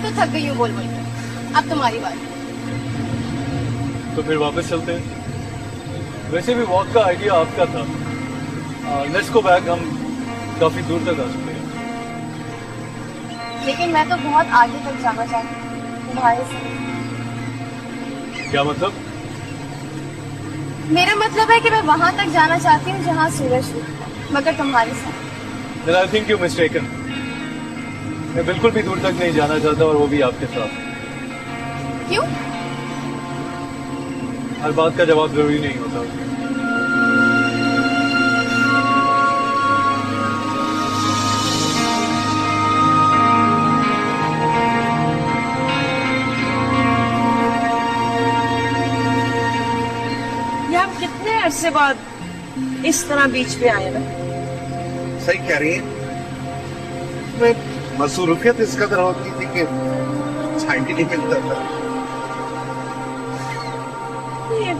तो थक गई हूँ बोल बोल के। अब तुम्हारी बात। तो फिर वापस चलते हैं। वैसे भी वॉक का आइडिया आपका था। Let's go back. हम काफी दूर तक आ चुके हैं। लेकिन मैं तो बहुत आगे तक जाना चाहती हूँ तुम्हारे साथ। क्या मतलब? मेरा मतलब है कि मैं वहां तक जाना चाहती हूँ जहाँ सूरज उगता है, मगर तुम्हारे साथ। Then I think you're mistaken. मैं बिल्कुल भी दूर तक नहीं जाना चाहता, और वो भी आपके साथ। क्यों? हर बात का जवाब जरूरी नहीं होता। ये हम कितने अरसे बाद इस तरह बीच पे आए ना। सही कह रही है। मसरूफियत इस कदर होती थी कि टाइम ही नहीं मिलता था। ये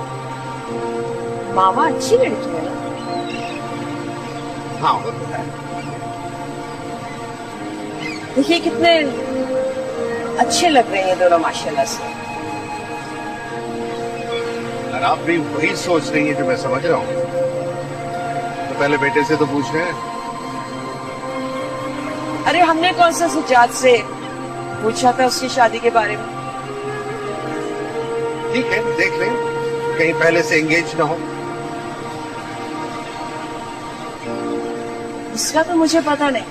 मामा अच्छी लड़की है ना। हाँ वो तो है। देखिए कितने अच्छे लग रहे हैं दोनों माशाल्लाह से। और आप भी वही सोच रही है जो मैं समझ रहा हूँ। तो पहले बेटे से तो पूछ रहे हैं। अरे हमने कौन सा सुजात से पूछा था उसकी शादी के बारे में। ठीक है, देख लें कहीं पहले से एंगेज ना हो। इसका तो मुझे पता नहीं।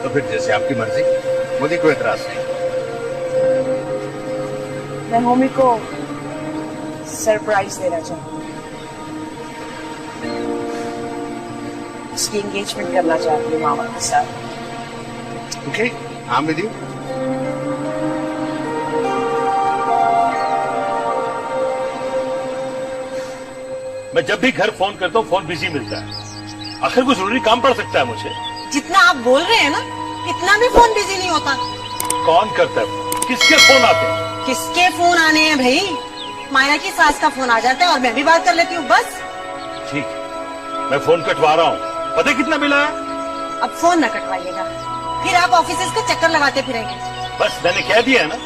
तो फिर जैसे आपकी मर्जी, मुझे कोई एतराज नहीं। मैं होमी को सरप्राइज देना चाहती हूँ। उसकी एंगेजमेंट करना चाहती हूँ मामा के साथ। Okay, I'm with you. मैं जब भी घर फोन करता हूँ फोन बिजी मिलता है। आखिर कोई जरूरी काम पड़ सकता है मुझे। जितना आप बोल रहे हैं ना, इतना भी फोन बिजी नहीं होता। कौन करता है? किसके फोन आते हैं? किसके फोन आने हैं भाई? माया की सास का फोन आ जाता है और मैं भी बात कर लेती हूँ बस। ठीक है, मैं फोन कटवा रहा हूँ। पता है कितना बिल आया? अब फोन न कटवाइएगा, फिर आप ऑफिस का चक्कर लगाते फिरेंगे। बस मैंने कह दिया है ना।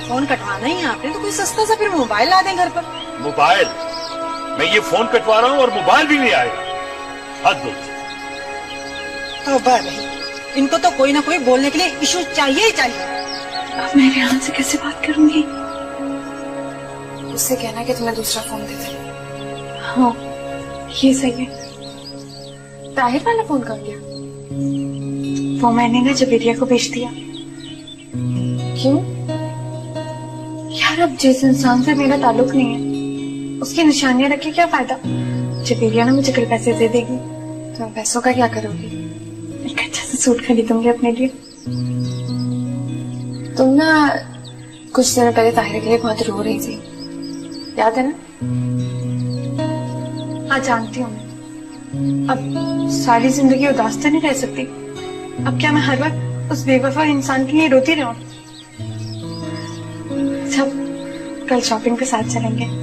फोन कटवाना ही है आपने तो कोई सस्ता सा फिर मोबाइल ला दें घर पर। मोबाइल? मैं ये फोन कटवा रहा हूँ और मोबाइल भी नहीं आएगा। हद हो। तौबा भाई, इनको तो कोई ना कोई बोलने के लिए इशू चाहिए ही चाहिए। अब मैं रेहान से कैसे बात करूंगी? उससे कहना कि तुम्हें दूसरा फोन दे दे। हाँ, ये सही है। ताहिर वाला फोन कर दिया? वो मैंने ना जबेरिया को भेज दिया। क्यों? यार अब जिस इंसान से मेरा ताल्लुक नहीं है उसकी निशानियां रख के क्या फायदा? जबेरिया ना मुझे कल पैसे दे देगी तो मैं पैसों का क्या करूंगी? एक अच्छा सा सूट खरीदूंगी अपने लिए। तुम ना कुछ दिनों पहले ताहिर के लिए बहुत रो रही थी, याद है ना? हाँ जानती हूँ। अब सारी जिंदगी उदास तो नहीं रह सकती। अब क्या मैं हर वक्त उस बेवफा इंसान के लिए रोती रहूं? सब कल शॉपिंग पे साथ चलेंगे।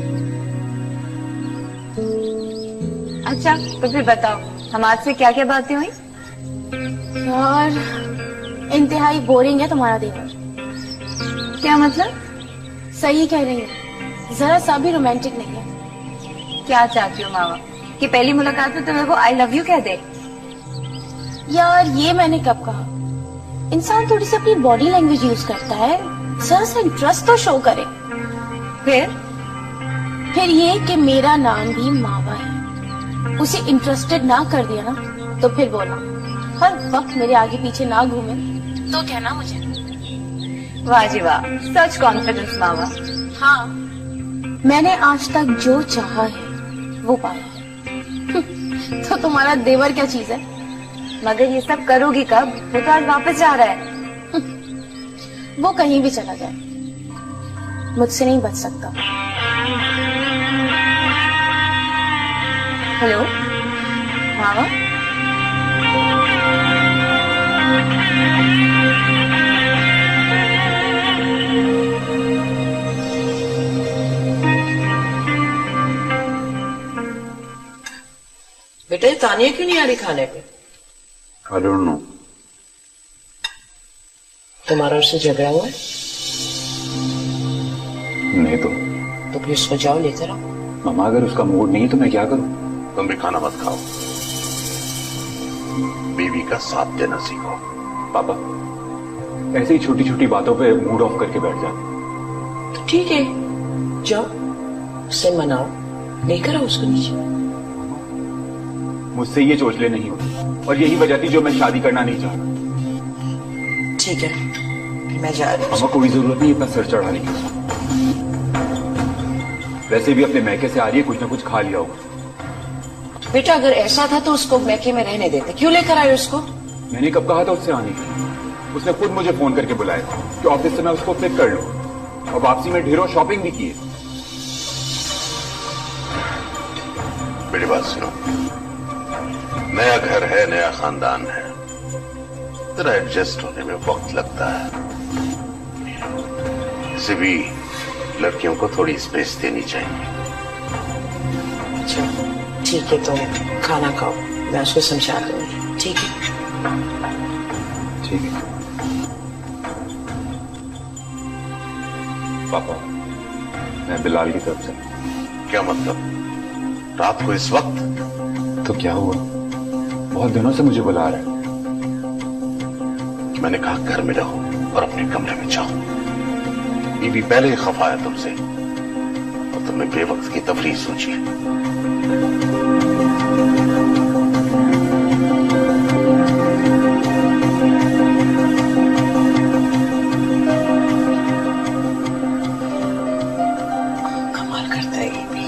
अच्छा तो फिर बताओ हम आज से क्या क्या बातें हुई? यार इंतहाई बोरिंग है तुम्हारा देवर। क्या मतलब? सही कह रही है, जरा सा भी रोमांटिक नहीं है। क्या चाहती हो मामा कि पहली मुलाकात में तुम्हें वो आई लव यू कह दे? यार ये मैंने कब कहा? इंसान थोड़ी सी अपनी बॉडी लैंग्वेज यूज करता है, जरा सा इंटरेस्ट तो शो करे। फिर ये कि मेरा नाम भी मावा है। उसे इंटरेस्टेड ना कर दिया ना तो फिर बोला हर वक्त मेरे आगे पीछे ना घूमे तो कहना मुझे। वाह जी वाह, सच कॉन्फिडेंस मामा। हाँ, मैंने आज तक जो चाहा है वो पाया है। तो तुम्हारा देवर क्या चीज है? मगर ये सब करोगी कब? वो तो आज वापस जा रहा है। वो कहीं भी चला जाए, मुझसे नहीं बच सकता। हेलो मामा। बेटा ये तानिया क्यों नहीं आ रही खाने पे? I don't know. तुम्हारा उससे झगड़ा हुआ है? नहीं तो फिर उसको जाओ लेकर आओ। मामा अगर उसका मूड नहीं है तो मैं क्या करूं? तुम भी खाना मत खाओ, बीवी का साथ देना सीखो। पापा ऐसे ही छोटी छोटी बातों पे मूड ऑफ करके बैठ जा। तो ठीक है, जाओ उससे मनाओ, लेकर आओ उसको नीचे। मुझसे ये चोचले नहीं होती और यही वजह थी जो मैं शादी करना नहीं चाहता। ठीक है, मैं जा रही हूँ। मामा कोई जरूरत नहीं अपना सर चढ़ाने की। वैसे भी अपने मैके से आ रही है, कुछ ना कुछ खा लिया होगा। बेटा अगर ऐसा था तो उसको मैके में रहने देते, क्यों लेकर आए उसको? मैंने कब कहा था उससे आने की? उसने खुद मुझे फोन करके बुलाया कि ऑफिस से मैं उसको पिक कर लूं और वापसी में ढेरों शॉपिंग भी की है। मेरी बात सुनो, नया घर है, नया खानदान है, जरा एडजस्ट होने में वक्त लगता है। किसी भी लड़कियों को थोड़ी स्पेस देनी चाहिए। अच्छा ठीक है, तो खाना खाओ, मैं उसको समझा दूंगी। ठीक है ठीक है पापा, मैं बिलाल की तरफ से। क्या मतलब? रात को इस वक्त? तो क्या हुआ, बहुत दिनों से मुझे बुला रहा है। मैंने कहा घर में रहो और अपने कमरे में जाओ। बीवी पहले ही खफा है तुमसे और तुमने बेवक्त की तफरीह सोची है। कमाल करता है ये भी।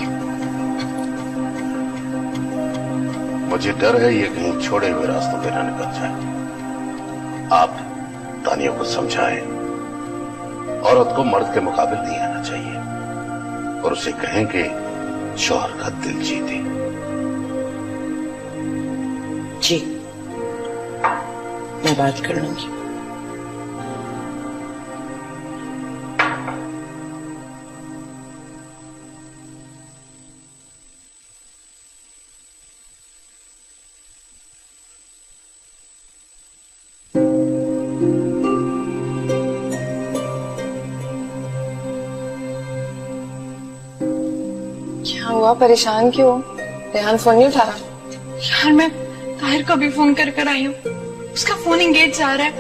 मुझे डर है ये कहीं छोड़े हुए रास्तों पे ना निकल जाए। आप तानिया को समझाएं, औरत को मर्द के मुकाबिल नहीं आना चाहिए और उसे कहें कि शौहर का दिल जीते। जी मैं बात कर लूंगी। क्या हुआ, परेशान क्यों? रेहान फोन नहीं उठा रहा? यार मैं ताहिर को भी फोन कर कर आई हूँ, उसका फोन एंगेज जा रहा है।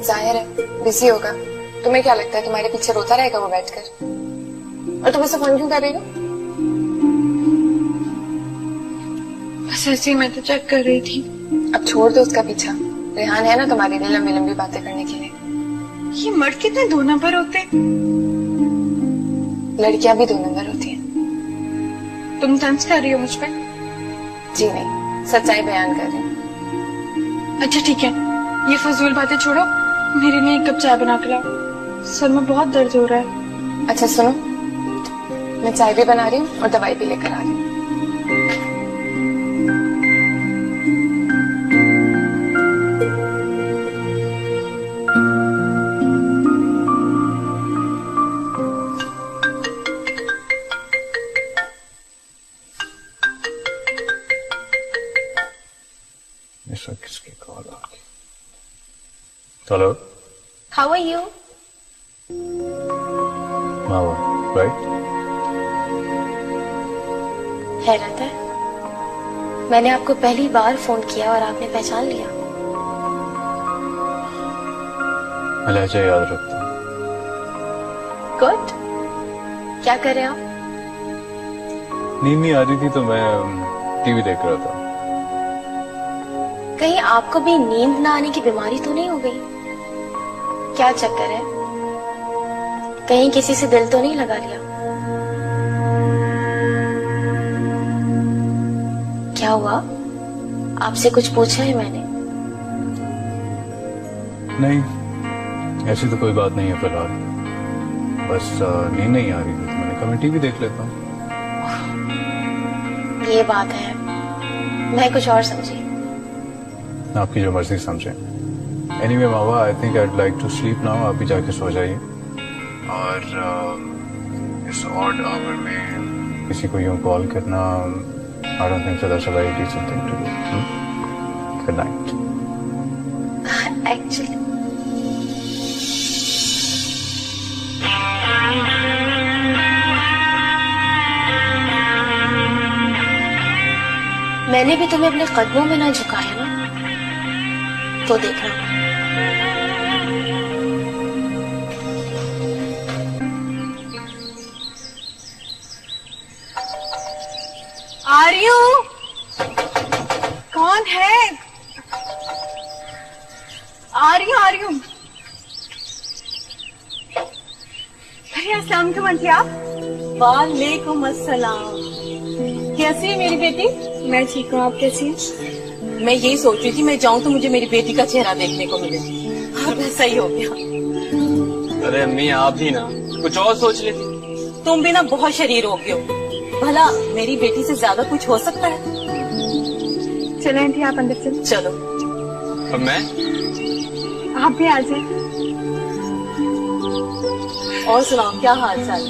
जाहिर है बिजी होगा। तुम्हें क्या लगता है तुम्हारे पीछे रोता रहेगा वो बैठकर? और तुम उसे फोन क्यों कर रही हो? बस ऐसे ही मैं तो चेक कर रही थी। अब छोड़ दो उसका पीछा, रेहान है ना तुम्हारे लिए लंबी लंबी बातें करने के लिए। ये मर्द कितने दो नंबर होते हैं। लड़कियां भी दो नंबर होती हैं। तुम तंज कर रही हो मुझ पे? जी नहीं, सच्चाई बयान कर रही हूँ। अच्छा ठीक है, ये फजूल बातें छोड़ो, मेरे लिए एक कप चाय बना के लाओ, सर में बहुत दर्द हो रहा है। अच्छा सुनो, मैं चाय भी बना रही हूँ और दवाई भी लेकर आ रही हूँ। ऐसा किसकी कॉल आ गई? Hello, how are you? मावा, राइट? हैरत है, मैंने आपको पहली बार फोन किया और आपने पहचान लिया। मैं लहजा याद रखता हूँ। गुड। क्या कर रहे हैं आप? नींद नहीं आ रही थी तो मैं टीवी देख रहा था। कहीं आपको भी नींद ना आने की बीमारी तो नहीं हो गई? क्या चक्कर है? कहीं किसी से दिल तो नहीं लगा लिया? क्या हुआ? आपसे कुछ पूछा है मैंने? नहीं, ऐसी तो कोई बात नहीं है फिलहाल। बस नींद नहीं आ रही थी तो मैंने कहा मैं टीवी देख लेता हूँ। ये बात है, मैं कुछ और समझी। आपकी जो मर्जी समझे। एनीवे मावा, I think I like to sleep now. आप भी जाके सो जाइए और इस ऑड आवर में किसी को यूं कॉल करना, I don't think so that's a very decent thing to do. Good night. Actually मैंने भी तुम्हें अपने कदमों में ना झुकाया ना, तो देखना। आ रही हूँ। कौन है? आ रही हूँ। अरे अस्सलाम वालेकुम आंटी, आप? वालेकुम अस्सलाम। कैसी है मेरी बेटी? मैं ठीक हूँ, आप कैसी हैं? मैं यही सोच रही थी मैं जाऊँ तो मुझे मेरी बेटी का चेहरा देखने को मिले। अब ऐसा ही हो गया। अरे अम्मी आप भी ना कुछ और सोच लेती। तुम भी ना बहुत शरीर हो गए हो। भला मेरी बेटी से ज्यादा कुछ हो सकता है? चलो आंटी, आप अंदर चलो। चलो। अब मैं? आप भी आ जाए। और सुनाओ, क्या हाल चाल?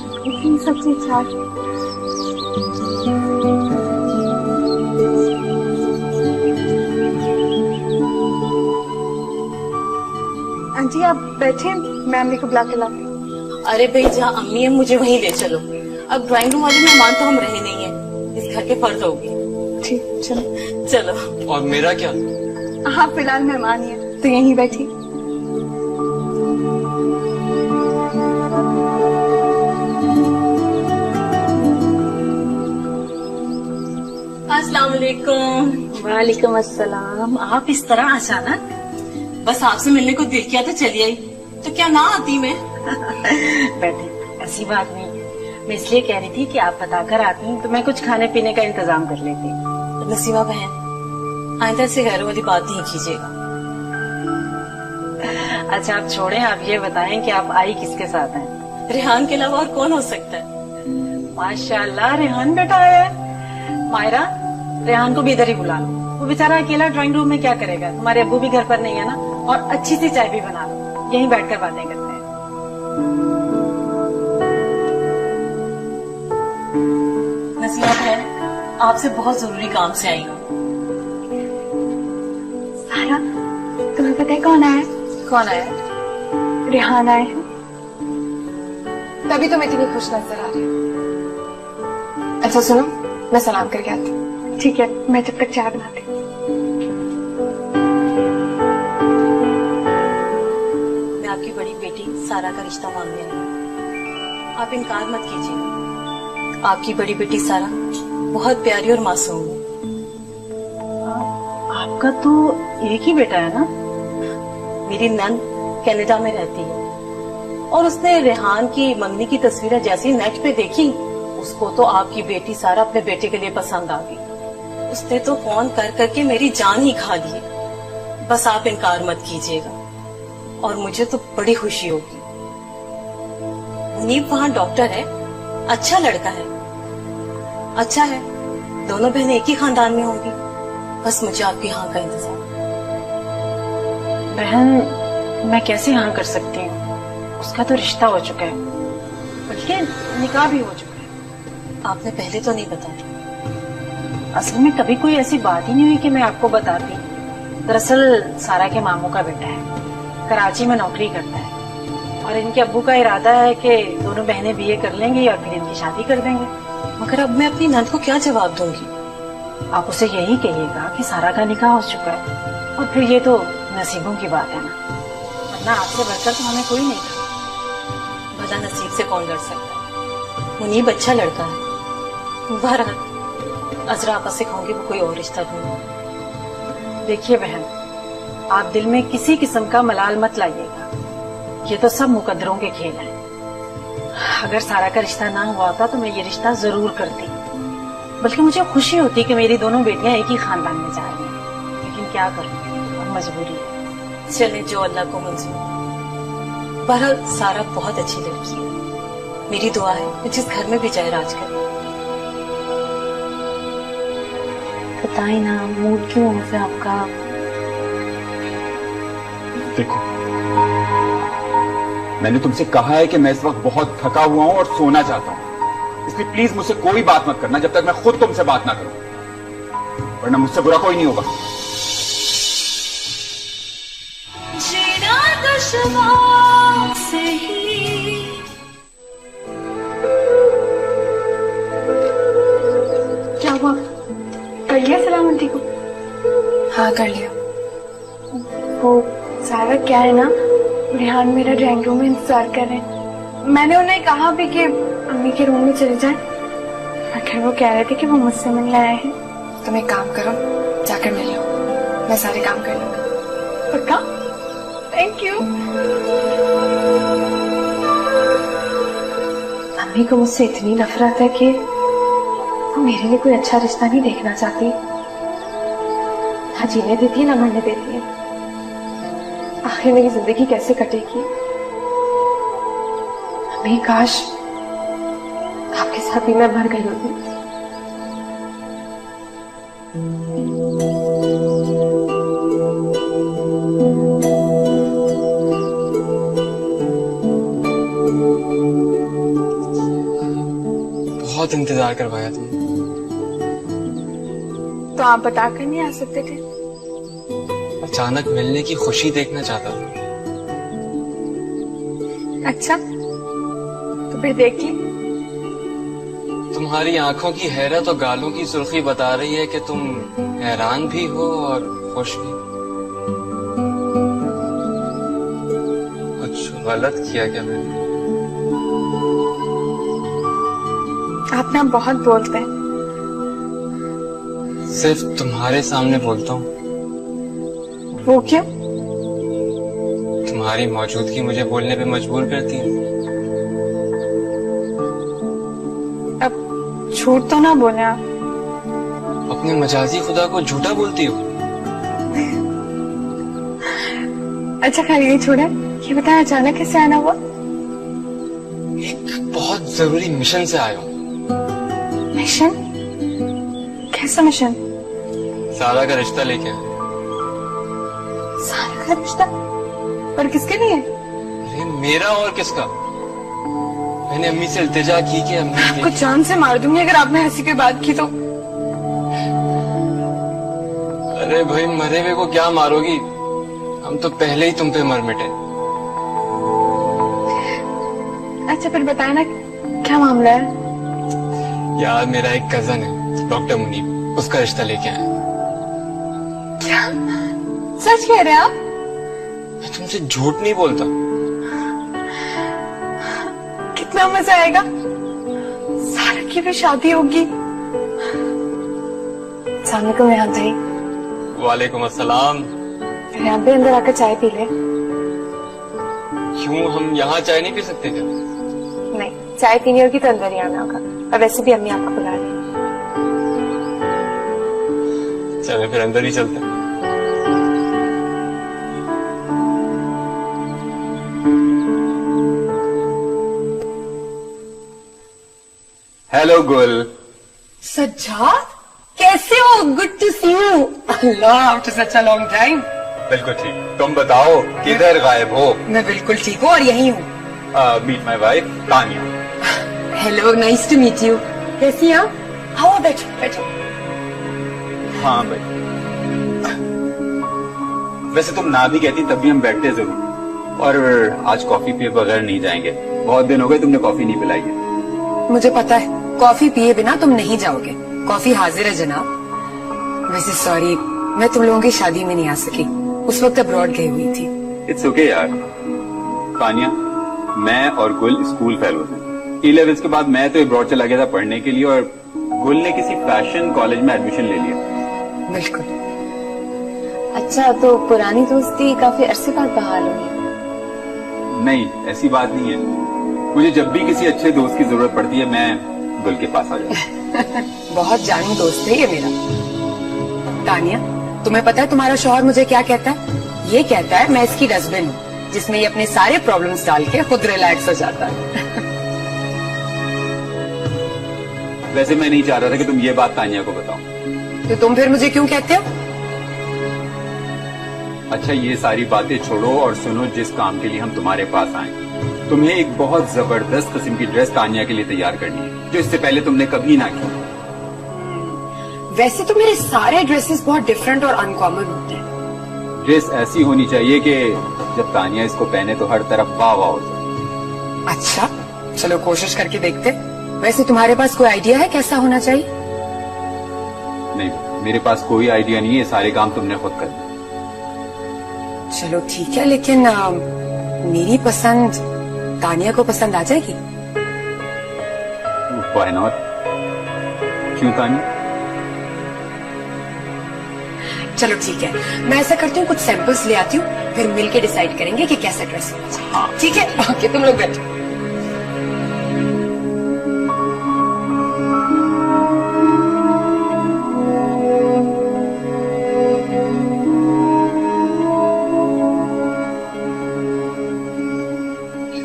सब ठीक ठाक। आंटी आप बैठे, मैं अम्मी को बुला के लाती हूँ। अरे भाई, जहाँ अम्मी है मुझे वहीं ले चलो। अब ड्राइंग रूम वाले मेहमान तो हम रहे नहीं है, इस घर के फर्द होगी। ठीक, चलो। चलो। और मेरा क्या? आप फिलहाल मेहमान ही हैं, तो यहीं बैठी। अस्सलाम वालेकुम। वालेकुम अस्सलाम। आप इस तरह अचानक? बस आपसे मिलने को दिल किया तो चली आई, तो क्या ना आती मैं? बैठे, ऐसी बात नहीं। मैं इसलिए कह रही थी कि आप बताकर आती तो मैं कुछ खाने पीने का इंतजाम कर लेती। नसीमा बहन, आइंदा से घरों वाली बात नहीं कीजिएगा। अच्छा आप छोड़ें, आप ये बताएं कि आप आई किसके साथ हैं? रेहान के अलावा और कौन हो सकता है? माशाल्लाह, रेहान बेटा आया है। मायरा, रेहान को भी इधर ही बुला लो। वो बेचारा अकेला ड्राइंग रूम में क्या करेगा? तुम्हारे अब्बू भी घर पर नहीं है ना? और अच्छी सी चाय भी बना लो, यहीं बैठकर बातें करते हैं। नसीमा बहन, आपसे बहुत जरूरी काम से आई हूँ। सारा, तुम्हें पता है कौन आया? कौन आया? रेहान आए हैं। तभी तुम इतनी खुश नजर आ रही हो। अच्छा सुनो, मैं सलाम करके आती हूँ। ठीक है, मैं जब तक चाय बनाती हूँ। मैं आपकी बड़ी बेटी सारा का रिश्ता मांगने आई हूँ। आप इनकार मत कीजिएगा। आपकी बड़ी बेटी सारा बहुत प्यारी और मासूम है। आपका तो एक ही बेटा है ना? मेरी नंद कनाडा में रहती है और उसने रेहान की मंगनी की तस्वीरें जैसी नेट पे देखी, उसको तो आपकी बेटी सारा अपने बेटे के लिए पसंद आ गई। उसने तो फोन कर करके मेरी जान ही खा ली। बस आप इनकार मत कीजिएगा और मुझे तो बड़ी खुशी होगी। मुनीब वहाँ डॉक्टर है, अच्छा लड़का है। अच्छा है, दोनों बहनें एक ही खानदान में होंगी। बस मुझे आपकी हाँ का इंतजार। बहन, मैं कैसे हाँ कर सकती हूँ? उसका तो रिश्ता हो चुका है, बल्कि निकाह भी हो चुका है। आपने पहले तो नहीं बताया। असल में कभी कोई ऐसी बात ही नहीं हुई कि मैं आपको बताती। दरअसल सारा के मामू का बेटा है, कराची में नौकरी करता है और इनके अब्बू का इरादा है कि दोनों बहनें बीए कर लेंगी और फिर इनकी शादी कर देंगे। मगर अब मैं अपनी नंद को क्या जवाब दूंगी? आप उसे यही कहिएगा कि सारा का निकाह हो चुका है और फिर ये तो नसीबों की बात है ना, वरना आपसे बढ़कर तो हमें कोई नहीं था। भला नसीब से कौन लड़ सकता है? मुनीब अच्छा लड़का है। बहरहाल अजरा आपस से कहूंगी वो कोई और रिश्ता ढूंढे। देखिए बहन, आप दिल में किसी किस्म का मलाल मत लाइएगा। ये तो सब मुकद्दरों के खेल हैं। अगर सारा का रिश्ता ना हुआ होता तो मैं ये रिश्ता जरूर करती, बल्कि मुझे खुशी होती कि मेरी दोनों बेटियां एक ही खानदान में जा रही हैं। लेकिन क्या करूं, और मजबूरी है। चले जो अल्लाह को मंजूर। बहरहाल सारा बहुत अच्छी लड़की है। मेरी दुआ है कि जिस घर में भी जाए राज करे। बताइए ना, मूड क्यों ऑफ है आपका? देखो, मैंने तुमसे कहा है कि मैं इस वक्त बहुत थका हुआ हूं और सोना चाहता हूं, इसलिए प्लीज मुझसे कोई बात मत करना जब तक मैं खुद तुमसे बात ना करूं, वरना मुझसे बुरा कोई नहीं होगा। क्या हुआ? कर लिया सलाम आंटी को? हाँ कर लिया। वो सारा क्या है ना, रेहान मेरा ड्राइंग रूम में इंतजार कर रहे हैं। मैंने उन्हें कहा भी कि अम्मी के रूम में चले जाएं, मगर वो कह रहे थे कि वो मुझसे मिलने आए हैं। तुम एक काम करो, जाकर मिल लो, मैं सारे काम कर लूंगा। पक्का? Thank you. अम्मी को मुझसे इतनी नफरत है कि वो मेरे लिए कोई अच्छा रिश्ता नहीं देखना चाहती, ना जीने देती है ना मरने देती है। आखिर मेरी जिंदगी कैसे कटेगी? अम्मी काश आपके साथ ही मैं मर गई होती। बहुत इंतजार करवाया तुमने। तो आप बताकर नहीं आ सकते थे? अचानक मिलने की खुशी देखना चाहता था। अच्छा, तो फिर देख ली। तुम्हारी आंखों की हैरत और गालों की सुर्खी बता रही है कि तुम हैरान भी हो और खुश भी। कुछ गलत किया क्या मैंने? आप ना बहुत बोलते हैं। सिर्फ तुम्हारे सामने बोलता हूँ। वो क्यों? तुम्हारी मौजूदगी मुझे बोलने पे मजबूर करती है। अब झूठ तो ना बोले आप। अपने मजाजी खुदा को झूठा बोलती हो। अच्छा खैर ये छोड़े, ये बताया अचानक कैसे आना हुआ? एक बहुत जरूरी मिशन से आया हूँ। मिशन? कैसा मिशन? सारा का रिश्ता लेके आया। सारा का रिश्ता? पर किसके लिए? अरे मेरा और किसका? मैंने अम्मी से इल्तिजा की कि अम्मी आपको जान से मार दूंगी अगर आपने ऐसी कोई बात की तो। अरे भाई मरे हुए को क्या मारोगी? हम तो पहले ही तुम पे मर मिटे। अच्छा फिर बताए ना क्या मामला है? यार मेरा एक कजन है डॉक्टर मुनीब, उसका रिश्ता लेके आया। क्या सच कह रहे हैं आप? मैं तुमसे झूठ नहीं बोलता। कितना मजा आएगा, सारा की भी शादी होगी। सामने को यहाँ थे। वालेकुम अस्सलाम। यहाँ पे अंदर आकर चाय पी ले। क्यों, हम यहाँ चाय नहीं पी सकते क्या? नहीं, चाय पीनी होगी तो अंदर ही आना होगा, और वैसे भी अम्मी आपको बुला रही है। चलो फिर अंदर ही चलते हैं। हेलो गुल। सज्जाद कैसे हो? Good to see you. अल्लाह, after such a long time. बिल्कुल ठीक। तुम बताओ किधर गायब हो? मैं बिल्कुल ठीक हूँ और यही हूँ। Meet my wife Tania. Hello, nice to meet you. कैसी हैं आप? आओ बैठो बैठो। हाँ भाई, वैसे तुम ना भी कहती तब भी हम बैठते जरूर। और आज कॉफी पिए बगैर नहीं जाएंगे। बहुत दिन हो गए तुमने कॉफी नहीं पिलाई है। मुझे पता है, कॉफी पिए बिना तुम नहीं जाओगे। कॉफी हाजिर है जनाब। वैसे सॉरी, मैं तुम लोगों की शादी में नहीं आ सकी, उस वक्त अब्रॉड गई हुई थी। इट्स ओके यार। तानिया, मैं और गुल स्कूल फेलोज हैं। E-levels के बाद मैं तो अब्रॉड चला गया था पढ़ने के लिए, और गुल ने किसी फैशन कॉलेज में एडमिशन ले लिया। बिल्कुल। अच्छा, तो पुरानी दोस्ती काफी अरसे बाद बहाल हुई? नहीं, ऐसी बात नहीं है। मुझे जब भी किसी अच्छे दोस्त की जरूरत पड़ती है मैं गुल के पास आ जाता हूँ। बहुत जानू दोस्त है ये मेरा। तानिया, तुम्हें पता है तुम्हारा शौहर मुझे क्या कहता है? ये कहता है मैं इसकी डस्टबिन हूँ, जिसमें ये अपने सारे प्रॉब्लम्स डाल के खुद रिलैक्स हो जाता है। वैसे मैं नहीं चाह रहा था कि तुम ये बात तानिया को बताओ। तो तुम फिर मुझे क्यों कहते हो? अच्छा, ये सारी बातें छोड़ो और सुनो जिस काम के लिए हम तुम्हारे पास आए। तुम्हें एक बहुत जबरदस्त किस्म की ड्रेस तानिया के लिए तैयार करनी है, जो इससे पहले तुमने कभी ना की। वैसे तो मेरे सारे ड्रेसेस बहुत डिफरेंट और अनकॉमन होते हैं। ड्रेस ऐसी होनी चाहिए कि जब तानिया इसको पहने तो हर तरफ वाह वाह हो जाए। अच्छा, चलो कोशिश करके देखते। वैसे तुम्हारे पास कोई आइडिया है कैसा होना चाहिए? नहीं, मेरे पास कोई आइडिया नहीं है, सारे काम तुमने खुद करना। चलो ठीक है, लेकिन मेरी पसंद तानिया को पसंद आ जाएगी? Why not? क्यों तानिया? चलो ठीक है, मैं ऐसा करती हूँ, कुछ सैंपल्स ले आती हूँ, फिर मिलके डिसाइड करेंगे कि कैसा ड्रेस होना चाहिए। हाँ ठीक है, ओके तुम लोग बैठो।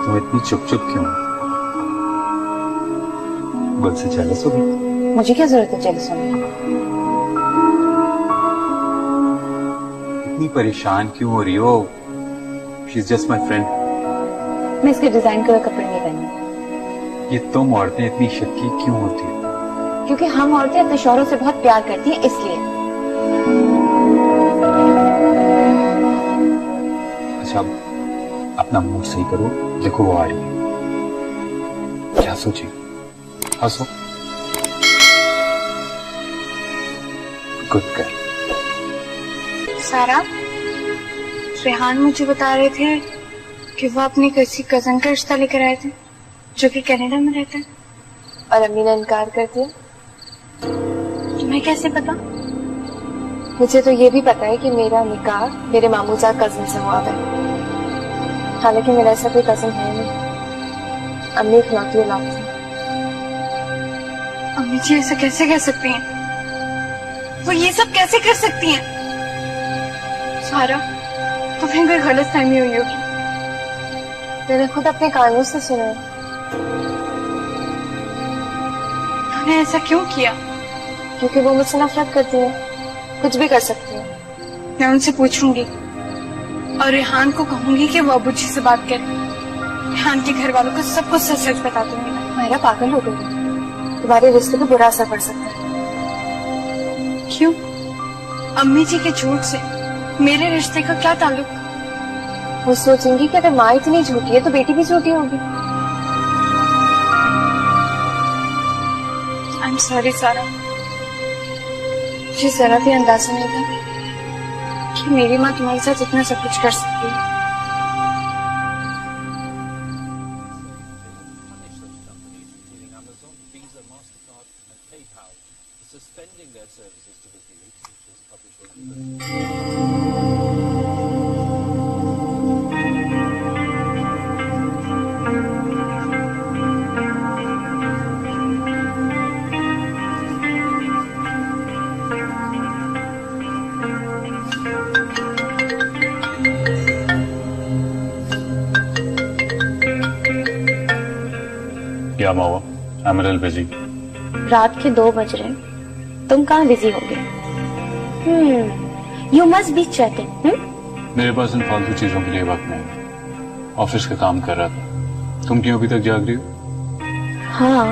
तुम इतनी चुप चुप क्यों? गुल से जेलस हो गई? मुझे क्या जरूरत है जेलस होने की? इतनी परेशान क्यों हो रही हो? She is just my friend. मैं इसके डिजाइन के कपड़े नहीं पहनूंगी। ये तुम औरतें इतनी शक्की क्यों होती हो? क्योंकि हम औरतें अपने शौहरों से बहुत प्यार करती हैं, इसलिए। अच्छा, अपना मूड सही करो, देखो वो आ रही है। क्या सोची? हंसो। Good girl. सारा, रेहान मुझे बता रहे थे कि वो अपनी किसी कजन का रिश्ता लेकर आए थे जो कि कनाडा में रहता है, और अम्मी ने इनकार कर दिया। तुम्हें कैसे पता? मुझे तो ये भी पता है कि मेरा निकाह मेरे मामूजाद कजन से हुआ है, हालांकि मेरा ऐसा कोई कजन है नहीं। अम्मी इकलौती औलाद थी। अम्मी जी ऐसा कैसे कह सकती हैं? वो ये सब कैसे कर सकती हैं? सारा, तुम्हें कोई गलत फहमी हुई होगी। मैंने खुद अपने कानों से सुना है। तुमने ऐसा क्यों किया? क्योंकि वो मुझसे नफरत करती है, कुछ भी कर सकती है। मैं उनसे पूछूंगी और रेहान को कहूंगी कि वो अबू जी से बात करे। रेहान के घर वालों को सब कुछ सच सच बता दूंगी मैं। मेरा पागल हो गई, तुम्हारे रिश्ते पे बुरा असर पड़ सकता है। क्यों? अम्मी जी के झूठ से मेरे रिश्ते का क्या ताल्लुक? वो सोचेंगी कि अगर माँ इतनी झूठी है तो बेटी भी झूठी होगी। आई एम सॉरी सारा, मुझे जरा भी अंदाजा नहीं था कि मेरी माँ तुम्हारे साथ इतना सब कुछ कर सकती है। क्या हुआ? I'm a little busy. रात के 2 बज रहे, तुम कहाँ बिजी होगे? You must be chatting. मेरे पास इन फालतू चीजों के लिए वक्त नहीं। ऑफिस का काम कर रहा था। तुम क्यों अभी तक जाग रही हो? हाँ,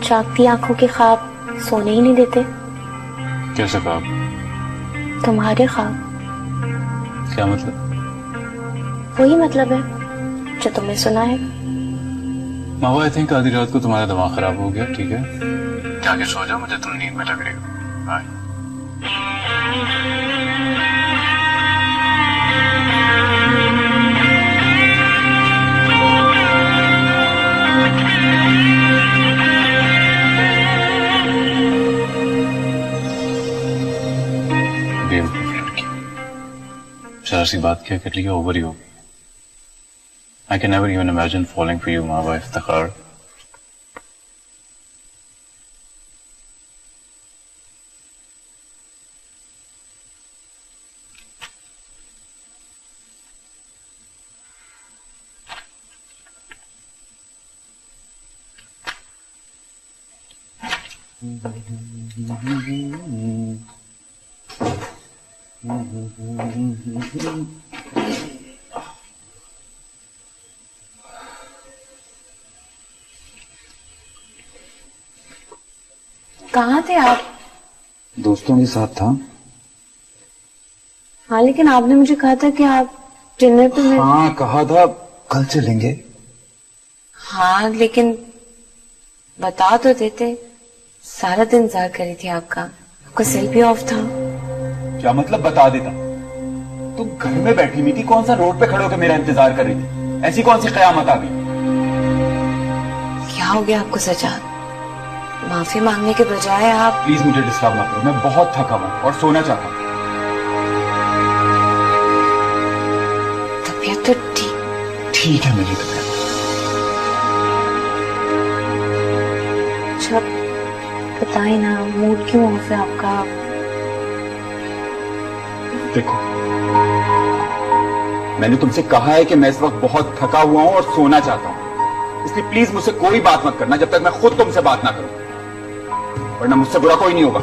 जागती आंखों के ख्वाब सोने ही नहीं देते। कैसे ख्वाब? तुम्हारे ख्वाब। क्या मतलब? वही मतलब है जो तुमने सुना है। मावा, आई थिंक आधी रात को तुम्हारा दिमाग खराब हो गया। ठीक है, जाके सो जाओ, मुझे तुम नींद में लग रही हो। बाय। जरा सी बात क्या कर लिया, ओवर ही हो गई। I can never even imagine falling for you, Mawa Iftikhar. कहाँ थे आप? दोस्तों के साथ था। हाँ, लेकिन आपने मुझे कहा था कि आप डिनर पे हाँ, कहा था कल चलेंगे। हाँ, लेकिन बता तो देते। सारा दिन इंतजार कर रही थी आपका सेल भी ऑफ था। क्या मतलब बता देता। तुम घर में बैठी हुई थी, कौन सा रोड पे खड़े होकर मेरा इंतजार कर रही थी? ऐसी कौन सी कयामत आ गई? क्या हो गया आपको सजाद? माफी मांगने के बजाय आप प्लीज मुझे डिस्टर्ब मत करो, मैं बहुत थका हूं और सोना चाहता हूं। तबीयत तो ठीक है मेरी तबीयत। अच्छा बताइए ना, मूड क्यों ऑफ है आपका? देखो, मैंने तुमसे कहा है कि मैं इस वक्त बहुत थका हुआ हूं और सोना चाहता हूं, इसलिए प्लीज मुझसे कोई बात मत करना जब तक मैं खुद तुमसे बात ना करूं, वरना मुझसे बुरा कोई नहीं होगा।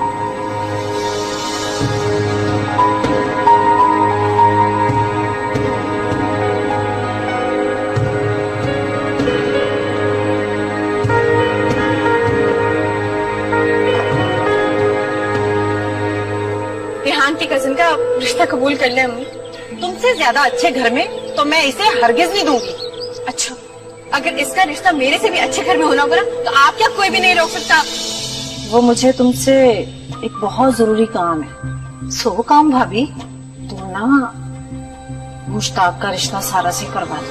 रेहान की कजिन का रिश्ता कबूल कर लिया अम्मी। तुमसे ज्यादा अच्छे घर में तो मैं इसे हरगिज नहीं दूंगी। अच्छा, अगर इसका रिश्ता मेरे से भी अच्छे घर में होना होगा ना, तो आप क्या कोई भी नहीं रोक सकता। वो मुझे तुमसे एक बहुत जरूरी काम है। सो काम भाभी? तो ना मुश्ताक का रिश्ता सारा से करवा दो।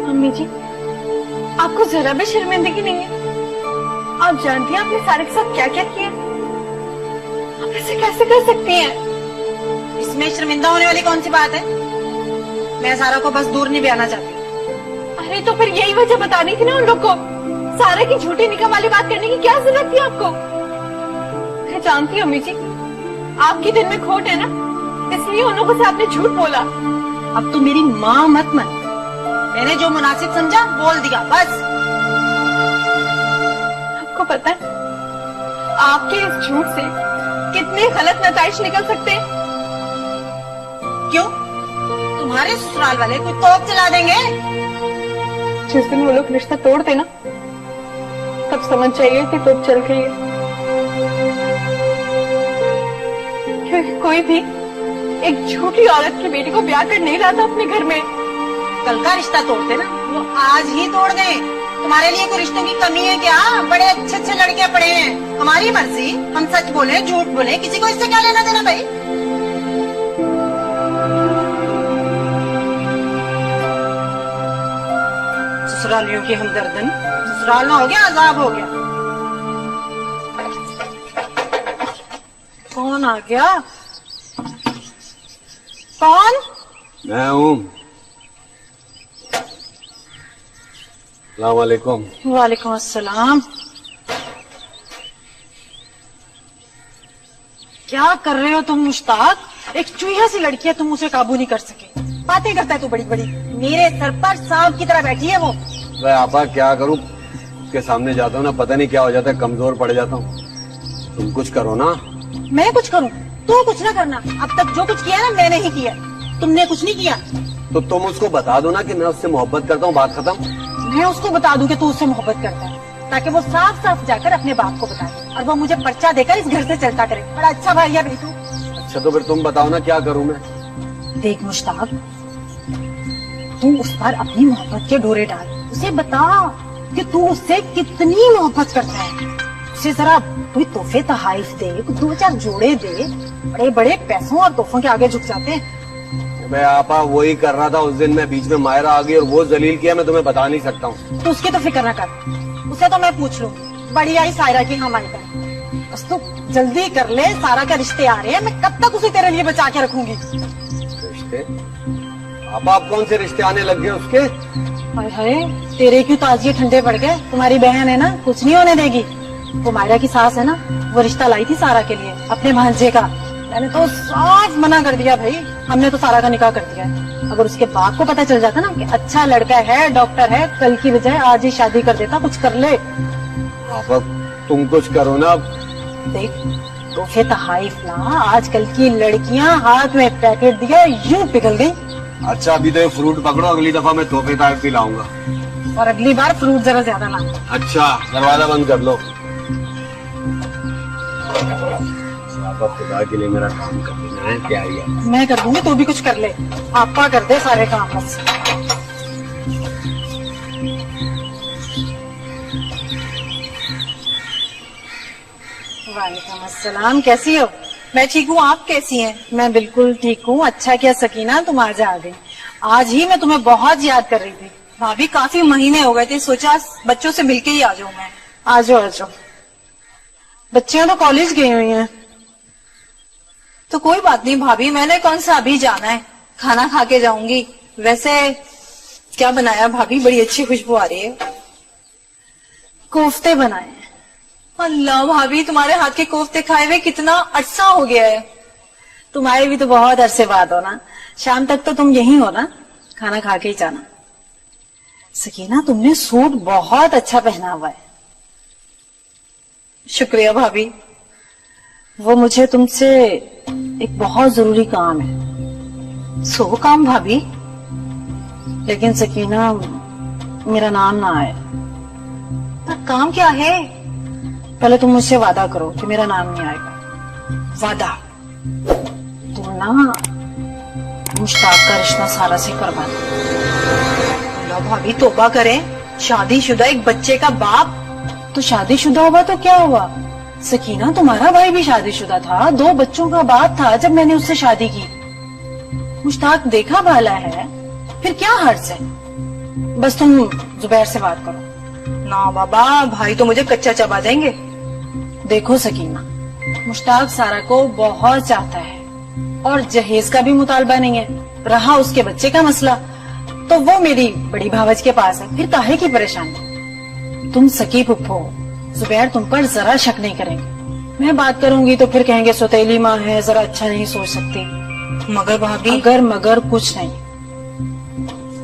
अम्मी जी, आपको जरा भी शर्मिंदगी नहीं है? आप जानती हैं आपने सारे के साथ क्या क्या किया? आप ऐसे कैसे कर सकती हैं? इसमें शर्मिंदा होने वाली कौन सी बात है? मैं सारा को बस दूर नहीं बयाना चाहती। अरे तो फिर यही वजह बतानी थी ना उन लोग को। सारा की झूठी निकाह वाली बात करने की क्या जरूरत थी आपको? मैं जानती हूँ अम्मी जी, आपके दिल में खोट है ना, इसलिए उन लोगों से आपने झूठ बोला। अब तो मेरी माँ मत मन, मैंने जो मुनासिब समझा बोल दिया बस। आपको पता है आपके इस झूठ से कितने गलत नताइज निकल सकते हैं? क्यों? तुम्हारे ससुराल वाले कोई तोप चला देंगे? जिस दिन वो लोग रिश्ता तोड़ देना, तब समझ जाइए कि तोप चल गई है। क्योंकि कोई भी एक झूठी औरत की बेटी को ब्याह कर नहीं रहा था अपने घर में। कल का रिश्ता तोड़ते ना, वो आज ही तोड़ दें। तुम्हारे लिए कोई रिश्तों की कमी है क्या? बड़े अच्छे अच्छे लड़के पड़े हैं, हमारी मर्जी, हम सच बोले झूठ बोले, किसी को इससे क्या लेना देना भाई? ससुरालियों की हमदर्दन, ससुराल ना हो गया अजाब हो गया। कौन आ गया? कौन? मैं हूँ। अस्सलामुअलैकुम। वालेकुम अस्सलाम। क्या कर रहे हो तुम मुश्ताक? एक चूहिया सी लड़की है, तुम उसे काबू नहीं कर सके। बातें करता है तू बड़ी बड़ी, मेरे सर पर सांप की तरह बैठी है वो। मैं आपा क्या करूँ, उसके सामने जाता हूँ ना, पता नहीं क्या हो जाता है, कमजोर पड़ जाता हूँ। तुम कुछ करो ना। मैं कुछ करूँ? तू कुछ ना करना। अब तक जो कुछ किया ना मैंने ही किया, तुमने कुछ नहीं किया। तो तुम उसको बता दो ना कि मैं उससे मोहब्बत करता हूँ, बात खत्म। मैं उसको बता दूं कि तू उससे मोहब्बत करता है, ताकि वो साफ साफ जाकर अपने बाप को बताए और वो मुझे पर्चा देकर इस घर से चलता करे। बड़ा अच्छा भाई है भाई तू। अच्छा तो फिर तुम बताओ ना क्या करूँ मैं। देख मुश्ताक, तू उस पर अपनी मोहब्बत के डोरे डाल। उसे बता कि तू उससे कितनी मोहब्बत करता है। उसे जरा कोई तोहफे तहाइफ दे, 2-4 जोड़े दे। बड़े बड़े पैसों और तोहफों के आगे झुक जाते हैं। मैं आपा वही कर रहा था उस दिन, मैं बीच में मायरा आ गई और वो जलील किया, मैं तुम्हें बता नहीं सकता हूँ। तो उसकी तो फिक्र न कर, उसे तो मैं पूछ लूँ। बड़ी आई सायरा की हम आई कर, बस तू जल्दी कर ले। सारा के रिश्ते आ रहे हैं, मैं कब तक उसे तेरे लिए बचा के रखूंगी। रिश्ते? आप कौन से रिश्ते आने लग गए उसके? हाय हाय, तेरे क्यों ताजिए ठंडे पड़ गए? तुम्हारी बहन है ना, कुछ नहीं होने देगी। वो मायरा की सास है ना, वो रिश्ता लाई थी सारा के लिए, अपने भांजे का। मैंने तो साफ मना कर दिया भाई, हमने तो सारा का निकाह कर दिया है। अगर उसके बाप को पता चल जाता ना कि अच्छा लड़का है, डॉक्टर है, कल की बजाय आज ही शादी कर देता। कुछ कर ले। पापा तुम कुछ करो ना। देख, तोहफे तहाइफ ना, आजकल की लड़कियां हाथ में पैकेट दिया यूं पिघल गई। अच्छा अभी तो ये फ्रूट पकड़ो, अगली दफा मैं तोहफे तहाइफ भी लाऊंगा। और अगली बार फ्रूट जरा ज्यादा लाऊंगा। अच्छा दरवाजा बंद कर लो। पापा खुदा के लिए मेरा काम कर देना है, क्या ही है। मैं कर दूंगी, तू भी कुछ कर ले। आपा कर दे सारे काम बस। वालेकुम अस्सलाम, कैसी हो? मैं ठीक हूँ, आप कैसी हैं? मैं बिल्कुल ठीक हूँ। अच्छा किया सकीना तुम आज आ गई। आज ही मैं तुम्हें बहुत याद कर रही थी। भाभी काफी महीने हो गए थे, सोचा बच्चों से मिलके ही आ जाऊं मैं। आ जाओ आ जाओ। बच्चियां तो कॉलेज गई हुई हैं। तो कोई बात नहीं भाभी, मैंने कौन सा अभी जाना है, खाना खा के जाऊंगी। वैसे क्या बनाया भाभी? बड़ी अच्छी खुशबू आ रही है। कोफ्ते बनाए। अल्लाह भाभी, तुम्हारे हाथ के कोफ्ते खाए हुए कितना अरसा हो गया है। तुम्हारे भी तो बहुत अरसे बाद हो ना। शाम तक तो तुम यही हो ना, खाना खा के ही जाना। सकीना तुमने सूट बहुत अच्छा पहना हुआ है। शुक्रिया भाभी। वो मुझे तुमसे एक बहुत जरूरी काम है। सो काम भाभी? लेकिन सकीना मेरा नाम ना आए। काम क्या है? पहले तुम मुझसे वादा करो कि मेरा नाम नहीं आएगा। वादा? तुम ना मुश्ताक का रिश्ता सारा से करवा दो। भाभी तौबा करें, शादीशुदा एक बच्चे का बाप। तो शादीशुदा हुआ तो क्या हुआ? सकीना तुम्हारा भाई भी शादीशुदा था, 2 बच्चों का बाप था जब मैंने उससे शादी की। मुश्ताक देखा भाला है, फिर क्या हर्ज है? बस तुम जुबैर से बात करो। ना बाबा, भाई तो मुझे कच्चा चबा देंगे। देखो सकीना, मुश्ताक सारा को बहुत चाहता है और जहेज का भी मुतालबा नहीं है। रहा उसके बच्चे का मसला तो वो मेरी बड़ी भावज के पास है, फिर काहे की परेशानी। तुम सकी फुप्पो, जुबैर तुम पर जरा शक नहीं करेंगे। मैं बात करूंगी तो फिर कहेंगे सौतेली माँ है, जरा अच्छा नहीं सोच सकती। मगर भाभी, अगर मगर कुछ नहीं।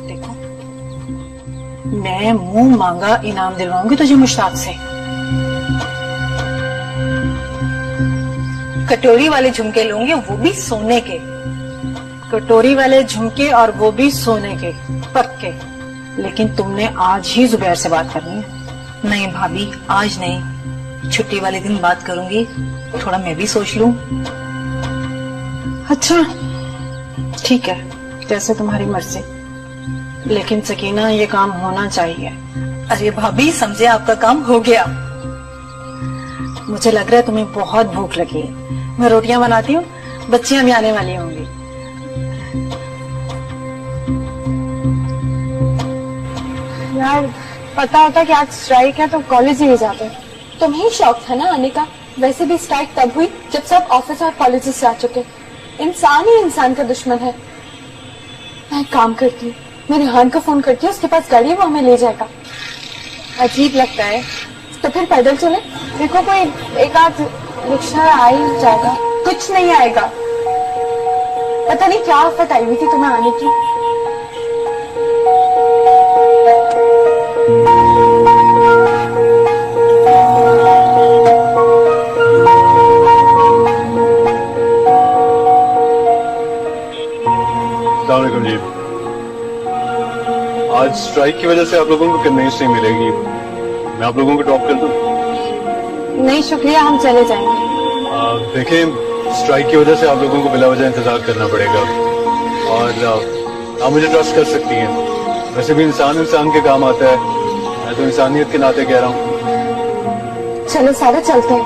देखो मैं मुंह मांगा इनाम दिलवाऊंगी तुझे मुश्ताक से। कटोरी वाले झुमके लूंगी, वो भी सोने के। कटोरी वाले झुमके और वो भी सोने के पक्के। लेकिन तुमने आज ही जुबैर से बात करनी है। नहीं भाभी, आज नहीं, छुट्टी वाले दिन बात करूंगी। थोड़ा मैं भी सोच लूं। अच्छा ठीक है, जैसे तुम्हारी मर्जी। लेकिन सकीना ये काम होना चाहिए। अरे भाभी समझे, आपका काम हो गया। मुझे लग रहा है तुम्हें बहुत भूख लगी है। मैं रोटियां बनाती हूँ, बच्चियां भी आने वाली होंगी। यार पता होता कि आज स्ट्राइक है तो कॉलेज ही जाते। तुम्हें शौक था ना आने का। वैसे भी स्ट्राइक तब हुई जब सब ऑफिस और कॉलेज से आ चुके। इंसान ही इंसान का दुश्मन है। मैं काम करती हूँ, मेरे हान को फोन करती हूँ, उसके पास गाड़ी है, वो हमें ले जाएगा। अजीब लगता है तो फिर पैदल चले। देखो कोई एक आध रिक्शा आ ही जाएगा। कुछ नहीं आएगा। पता नहीं क्या आफत आई हुई थी तुम्हें आने की। अस्सलामुअलैकुम जी। आज स्ट्राइक की वजह से आप लोगों को कन्वेंस नहीं मिलेगी। मैं आप लोगों को ड्रॉप कर दूं? नहीं शुक्रिया, हम चले जाएंगे। देखें, स्ट्राइक की वजह से आप लोगों को बिला वजह इंतजार करना पड़ेगा और आप मुझे ट्रस्ट कर सकती हैं। वैसे भी इंसान इंसान के काम आता है, मैं तो इंसानियत के नाते कह रहा हूँ। चलो सारे चलते हैं,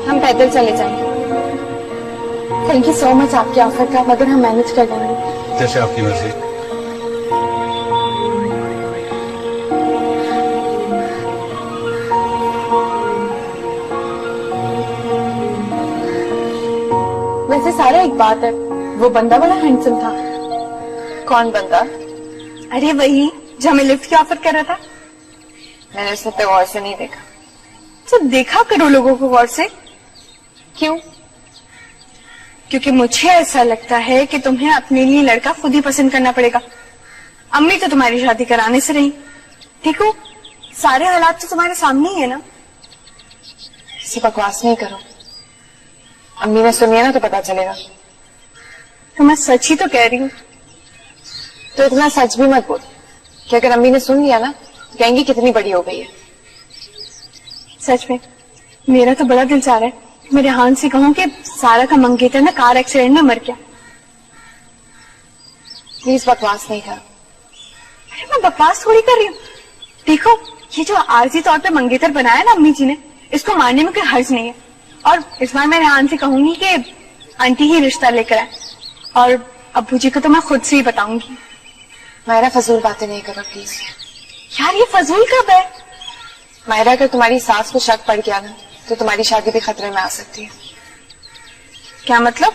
हम पैदल चले जाएंगे। थैंक यू सो मच आपके ऑफर का, मगर हम मैनेज कर लेंगे। जैसे आपकी मर्जी। वैसे सारा एक बात है, वो बंदा बड़ा हैंडसम था। कौन बंदा? अरे वही जो हमें लिफ्ट की ऑफर कर रहा था। मैंने उसे तो गौर से नहीं देखा। तो देखा करो लोगों को गौर से। क्यों? क्योंकि मुझे ऐसा लगता है कि तुम्हें अपने लिए लड़का खुद ही पसंद करना पड़ेगा। अम्मी तो तुम्हारी शादी कराने से रही, ठीक हो? सारे हालात तो तुम्हारे सामने ही है ना। ऐसी बकवास नहीं करो, अम्मी ने सुनिए ना तो पता चलेगा। तो मैं सच ही तो कह रही हूँ। तो इतना सच भी मत बोल कि अगर अम्मी ने सुन लिया ना तो कहेंगी कितनी बड़ी हो गई है। सच में मेरा तो बड़ा दिल चाह रहा है मैं रेहान से कहूँ कि सारा का मंगेतर ना कार एक्सीडेंट में मर गया। प्लीज बकवास नहीं कर। अरे मैं बकवास थोड़ी कर रही हूँ। देखो ये जो आरजी तौर पे मंगेतर बनाया ना अम्मी जी ने, इसको मारने में कोई हर्ज नहीं है। और इस बार मैं रेहान से कहूंगी कि आंटी ही रिश्ता लेकर आए, और अब्बू जी को तो मैं खुद से ही बताऊंगी। मायरा फजूल बातें नहीं करो प्लीज। यार ये फजूल कब है? मायरा अगर तुम्हारी सास को शक पड़ गया ना तो तुम्हारी शादी भी खतरे में आ सकती है। क्या मतलब?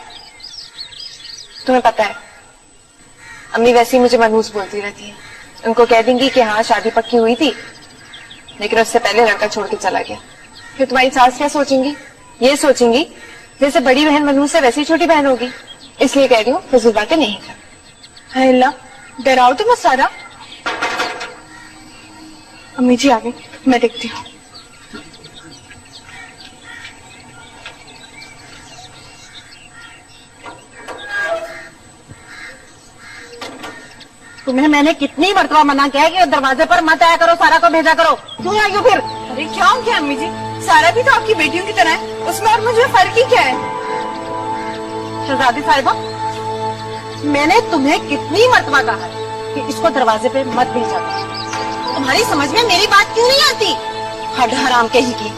तुम्हें पता है अम्मी वैसे ही मुझे मनहूस बोलती रहती है। उनको कह देंगी कि हाँ शादी पक्की हुई थी लेकिन उससे पहले लड़का छोड़ के चला गया। फिर तुम्हारी सास क्या सोचेंगी? ये सोचेंगी जैसे बड़ी बहन मनहूस है वैसी छोटी बहन होगी। इसलिए कह रही हूँ फजूल बातें नहीं कर। हाय अल्लाह, डराओ तो मत सारा। अम्मी जी आ गई, मैं देखती हूँ। तुम्हें मैंने कितनी मरतबा मना किया है कि दरवाजे पर मत आया करो, सारा को भेजा करो। क्यों आई हो फिर? अरे क्या हो गया अम्मी जी? सारा भी तो आपकी बेटियों की तरह है, उसमें और मुझे फर्क ही क्या है? शहजादी साहिबा, मैंने तुम्हें कितनी मरतबा कहा है कि इसको दरवाजे पे मत भेजा करो। तुम्हारी समझ में मेरी बात क्यों नहीं आती? हड हराम कहीं की।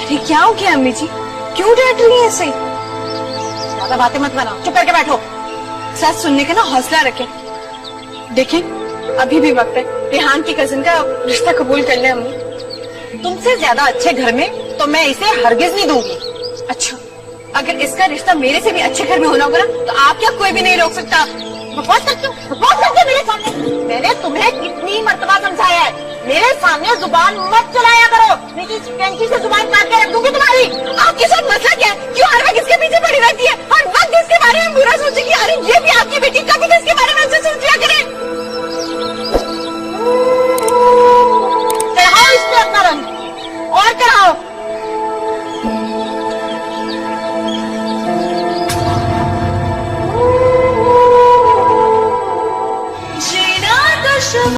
अरे क्या हो गया अम्मी जी? क्यों डांट रही है ऐसे? ज्यादा बातें मत बनाओ, चुप करके बैठो। सच सुनने का ना हौसला रखें। देखें अभी भी वक्त है, रेहान की कजिन का रिश्ता कबूल कर ले अम्मी। तुमसे ज्यादा अच्छे घर में तो मैं इसे हरगिज नहीं दूंगी। अच्छा, अगर इसका रिश्ता मेरे से भी अच्छे घर में होना होगा ना तो आप क्या कोई भी नहीं रोक सकता। बकवास करते हो मेरे सामने। मैंने तुम्हें कितनी मर्तबा समझाया है, मेरे सामने जुबान मत चलाया करो, नहीं तो कैंची से जुबान काट के रख दूंगी तुम्हारी। आप किसे